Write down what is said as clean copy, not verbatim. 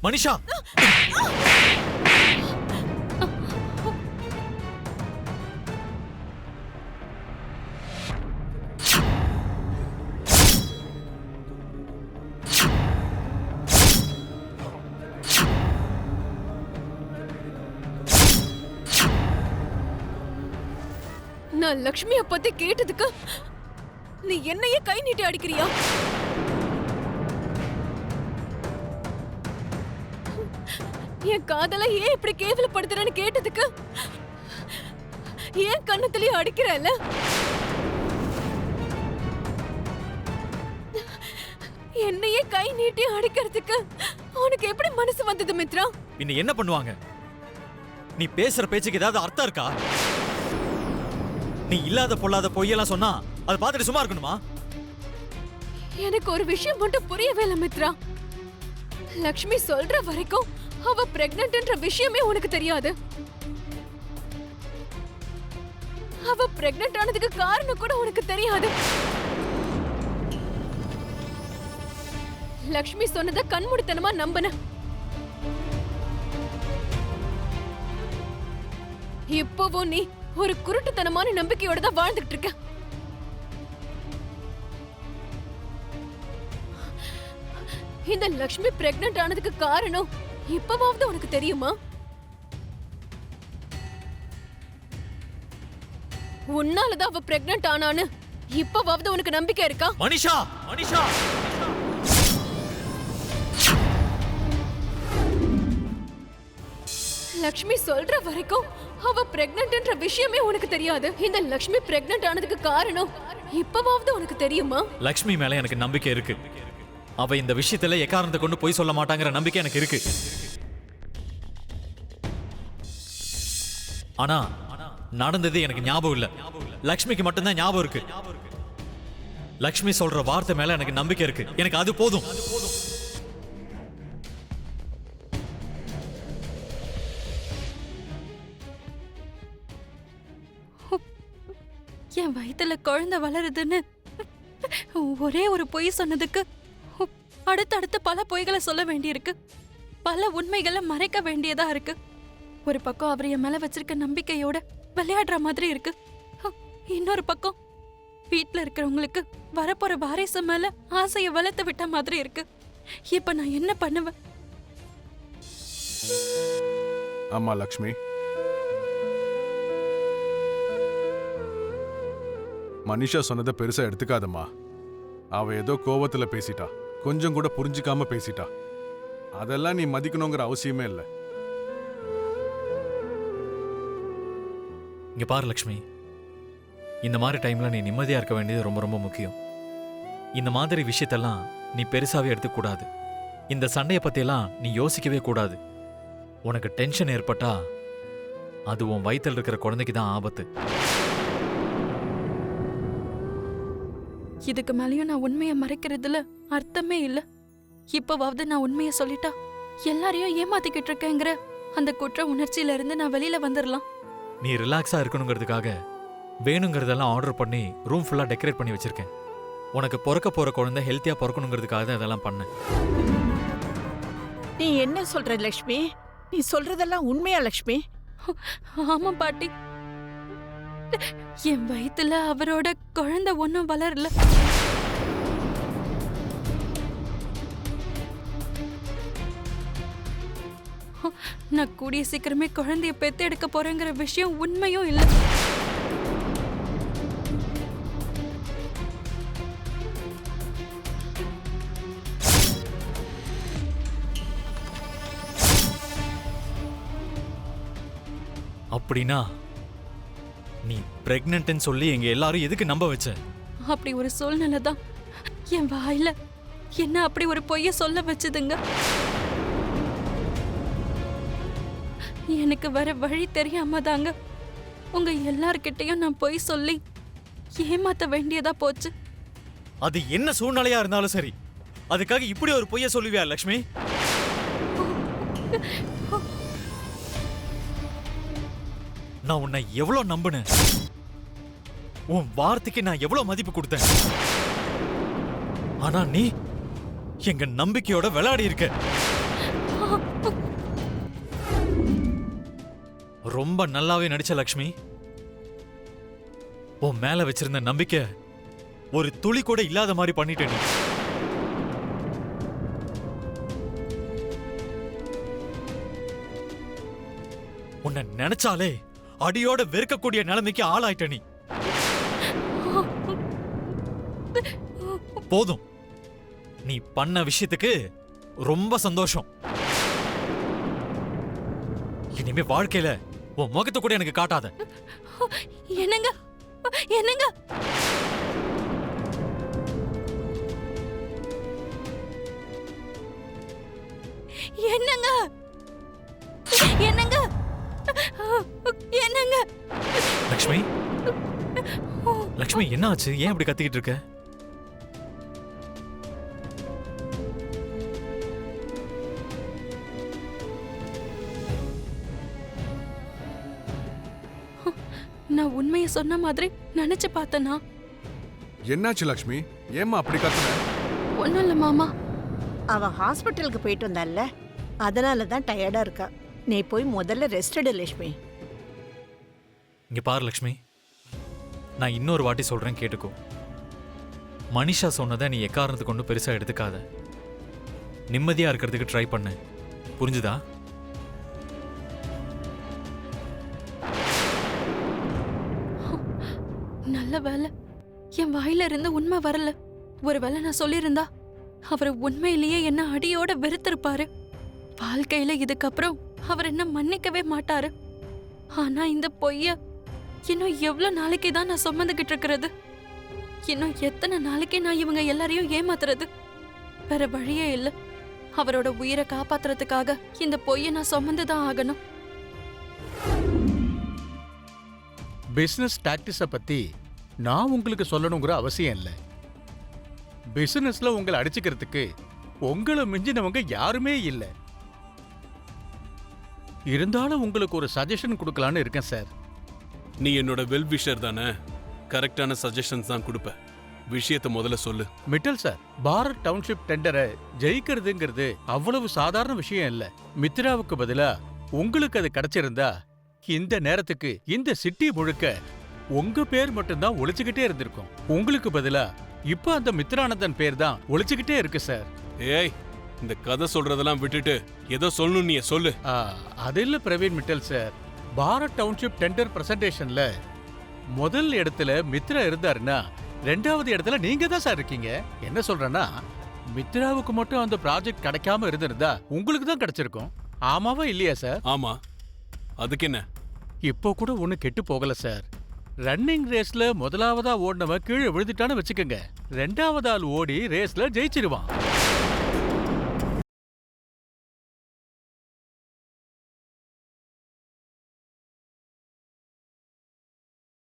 மனிஷா, நான் லக்ஷ்மிய பத்தி கேட்டதுக்கு நீ என்னையே கை நீட்டி அடிக்கிறியா? என் காதல ஏன் இப்படி கேவலப்படுத்துறேன்னு கேட்டதுக்கு ஏன் கண்ணத்திலேயே அடிக்கிறல்ல? என்னையே கை நீட்டி அடிக்கிறதுக்கு உனக்கு எப்படி மனசு வந்தது மித்ரா? இன்னும் என்ன பண்ணுவாங்க? நீ பேசுற பேச்சுக்கு ஏதாவது அர்த்தம் இருக்கா? நீ இல்லாத பொல்லாத பொய்யெல்லாம் சொன்னா அதை பார்த்துட்டு சும்மா இருக்கணுமா? எனக்கு ஒரு விஷயம் மட்டும் புரியவே இல்லை மித்ரா. லக்ஷ்மி சொல்ற வரைக்கும் அவ பிரெக்னன்ட்ன்ற விஷயமே உனக்கு தெரியாது. அவ பிரெக்னன்ட் ஆனதுக்கு காரணம் கூட உனக்கு தெரியாது. லக்ஷ்மி சொன்னதை கண்மூடித்தனமா நம்பின. இப்பவும் நீ ஒரு குருட்டுத்தனமான நம்பிக்கையோட தான் வாழ்ந்துட்டு இருக்க. இந்த லக்ஷ்மி பிரெக்னன்ட் ஆனதுக்கு காரணம் இப்பவாவது உனக்கு தெரியுமா? உன்னாலதான் அவ பிரெக்னன்ட் ஆனான்னு இப்பவாவது உனக்கு நம்பிக்கை இருக்கா? மனிஷா, மனிஷா, லக்ஷ்மி சொல்ற வரைக்கும் அவ பிரெக்னன்ட்ன்ற விஷயமே உனக்கு தெரியாது. இந்த லக்ஷ்மி பிரெக்னன்ட் ஆனதுக்கு காரணம் இப்பவாவது உனக்கு தெரியுமா? லக்ஷ்மி மேல எனக்கு நம்பிக்கை இருக்கு. அவ இந்த விஷயத்துல எக்காரணத்தை கொண்டு போய் சொல்ல மாட்டாங்கிற நம்பிக்கை எனக்கு இருக்கு. ஆனா நடந்தது எனக்கு ஞாபகம் இல்ல. லக்ஷ்மிக்கு மட்டும்தான் ஞாபகம் இருக்கு. லக்ஷ்மி சொல்ற வார்த்தை மேல எனக்கு நம்பிக்கை இருக்கு. எனக்கு அது போதும். என் வயித்துல குழந்தை வளருதுன்னு ஒரே ஒரு பொய் சொன்னதுக்கு அடுத்தடுத்து பல பொய்களை சொல்ல வேண்டியிருக்கு. பல உண்மைகளை மறைக்க வேண்டியதா இருக்கு. ஒரு பக்கம் அவர் என் மேல வச்சிருக்க நம்பிக்கையோட விளையாடுற மாதிரி இருக்கு. இன்னொரு பக்கம் வீட்டுல இருக்கிறவங்களுக்கு வரப்போற வாரிசு மேல ஆசையை வளர்த்து விட்ட மாதிரி இருக்கு. இப்ப நான் என்ன பண்ணுவேன்? ஆமா லக்ஷ்மி, மனிஷா சொன்னதை பெருசா எடுத்துக்காதம்மா. அவ ஏதோ கோவத்துல பேசிட்டா, கொஞ்சம் கூட புரிஞ்சுக்காம பேசிட்டா. அதெல்லாம் நீ மதிக்கணுங்கிற அவசியமே இல்லை. இங்க பாரு லக்ஷ்மி, இந்த மாதிரி டைம்ல நீ நிம்மதியா இருக்க வேண்டியது ரொம்ப ரொம்ப முக்கியம். இந்த மாதிரி விஷயத்தெல்லாம் நீ பெருசாவே எடுத்துக்க கூடாது. இந்த சண்டையை பத்தியெல்லாம் நீ யோசிக்கவே கூடாது. உனக்கு டென்ஷன் ஏற்பட்டா அது உன் வயித்துல இருக்கிற குழந்தைக்கு தான் ஆபத்து. இதுக்கு மேலேயும் நான் உண்மையை மறைக்கிறதுல அர்த்தமே இல்ல. இப்பவாவது நான் உண்மையை சொல்லிட்டா எல்லாரையும் ஏமாத்திக்கிட்டு இருக்கேங்கிற அந்த குற்ற உணர்ச்சியில இருந்து நான் வெளியில வந்துடலாம். நீ ரிலாக்ஸா இருக்கணுங்கிறதுக்காக வேணுங்கிறதெல்லாம் ஆர்டர் பண்ணி ரூம் ஃபுல்லா டெக்கரேட் பண்ணி வச்சிருக்கேன். உனக்கு பிறக்க போற குழந்தை ஹெல்த்தியா பிறக்கணுங்கிறதுக்காக தான் இதெல்லாம் பண்ணேன். நீ என்ன சொல்ற லக்ஷ்மி? நீ சொல்றதெல்லாம் உண்மையா லக்ஷ்மி? ஆமா பாட்டி, என் வயித்துல அவரோட குழந்தை ஒன்னும் வளரல. நான் கூடிய சீக்கிரமே குழந்தைய பெத்து எடுக்க போறேங்கிற விஷயம் உண்மையும் இல்ல. அப்படின்னா நீ பிரெக்னன்ட்னு சொல்லி எங்க எல்லாரும் எதுக்கு நம்ப வச்ச? அப்படி ஒரு சூழ்நிலை தான் என் வாயில என்ன அப்படி ஒரு பொய்ய சொல்ல வச்சதுங்க. எனக்கு வர வழி தெரியாம தாங்க உங்க எல்லார்கிட்டையும் நான் பொய் சொல்லி ஏமாத்த வேண்டியதா போச்சு. அது என்ன சூழ்நிலையா இருந்தாலும் சரி, அதுக்காக இப்படி ஒரு பொய்ய சொல்லுவியா லக்ஷ்மி? நான் உன்னை எவ்வளவு நம்பினேன். உன் வார்த்தைக்கு நான் எவ்வளவு மதிப்பு கொடுத்தேன். ஆனா நீ எங்க நம்பிக்கையோட விளையாடி இருக்க. ரொம்ப நல்லாவே நடிச்ச லக்ஷ்மி. உன் மேல வச்சிருந்த நம்பிக்கை ஒரு துளி கூட இல்லாத மாதிரி பண்ணிட்ட நீ. உன்னை நினைச்சாலே அடியோட வெறுக்கக்கூடிய நிலைமைக்கு ஆளாயிட்ட நீ. போதும், நீ பண்ண விஷயத்துக்கு ரொம்ப சந்தோஷம். இனிமே வாழ்க்கையில உன் முகத்தை கூட எனக்கு காட்டாத. என்னங்க என்னங்க என்னங்க என்னங்க என்னங்க லக்ஷ்மி, லக்ஷ்மி என்ன ஆச்சு? ஏன் இப்படி கத்திக்கிட்டு இருக்க? நான் உண்மையை சொன்ன மாதிரி நினைச்சு பார்த்தனா? என்னாச்சு லக்ஷ்மி? ஏம்மா அப்படி கத்துன? ஒண்ணும் இல்ல மாமா. அவ ஹாஸ்பிட்டலுக்கு போயிட்டு வந்தால, அதனால தான் டயர்டா இருக்கா. நீ போய் முதல்ல ரெஸ்ட் எடு லட்சுமி. இங்க பாரு லக்ஷ்மி, நான் இன்னொரு வாட்டி சொல்றேன் கேட்டுக்கோ. மனிஷா சொன்னதை நீ எக்காரணத்துக்கு கொண்டு பெருசா எடுத்துக்காத. நிம்மதியா இருக்கிறதுக்கு ட்ரை பண்ணு, புரிஞ்சுதா? நல்ல வேலை என் வாயில இருந்து உண்மை வரல. ஒருவேளை நான் சொல்லியிருந்தா அவர் உண்மையிலேயே என்ன அடியோட வெறுத்திருப்பாரு. வாழ்க்கையில இதுக்கப்புறம் அவர் என்ன மன்னிக்கவே மாட்டாரு. ஆனா இந்த பொய்ய இன்னும் எவ்வளவு நாளைக்கு தான் நான் சுமந்துகிட்டு இருக்கிறது? இன்னும் எத்தனை நாளைக்கு நான் இவங்க எல்லாரையும் ஏமாத்துறது? வேற வழியே இல்ல. அவரோட உயிரை காப்பாத்துறதுக்காக இந்த பொய்யை நான் சுமந்துதான் ஆகணும். பிசினஸ் டாக்டிஸை பத்தி நான் உங்களுக்கு சொல்லணுங்கிற அவசியம் இல்லை. பிசினஸ்ல உங்களை அடிச்சுக்கிறதுக்கு உங்களை மிஞ்சினவங்க யாருமே இல்லை. இருந்தாலும் உங்களுக்கு ஒரு சஜஷன் கொடுக்கலான்னு இருக்கேன் சார். நீ என்னோட வெல் விஷர் தானே, கரெக்டான சஜஷன்ஸ் தான் கொடுப்ப. விஷயத்தை முதல்ல சொல்லு. மிட்டல் சார், பாரத் டவுன்ஷிப் டெண்டரை ஜெயிக்கிறதுங்கிறது அவ்வளவு சாதாரண விஷயம் இல்ல. மித்ராவுக்கு பதிலா உங்களுக்கு அது கிடைச்சிருந்தா இந்த நேரத்துக்கு இந்த சிட்டி முழுக்க உங்க பேர் மட்டும்தான் ஒழிச்சுக்கிட்டே இருந்திருக்கும். உங்களுக்கு பதிலா இப்ப அந்த மித்ரானந்தன் பேர் தான் ஒழிச்சுக்கிட்டே இருக்கு சார். ஏய், இந்த கதை சொல்றதெல்லாம் விட்டுட்டு ஏதோ சொல்லணும், நீ சொல்லு. அது இல்ல Praveen Mittal sir, Bharat township tender பிரசன்டேஷன்ல முதல் இடத்துல மித்ரா இருந்தாருன்னா ரெண்டாவது இடத்துல நீங்க தான் சார் இருக்கீங்க. என்ன சொல்றேன்னா, மித்ராவுக்கு மட்டும் அந்த ப்ராஜெக்ட் கிடைக்காம இருந்திருந்தா உங்களுக்கு தான் கிடைச்சிருக்கும். ஆமாவா இல்லையா சார்? ஆமா, அதுக்கு என்ன? இப்போ கூட ஒண்ணு கெட்டு போகல சார். ரன்னிங் ரேஸ்ல முதலாவதா ஓடினவன் கீழே விழுந்துட்டான்னு வச்சுக்கோங்க, ரெண்டாவது ஆள் ஓடி ரேஸ்ல ஜெயிச்சிருவான்.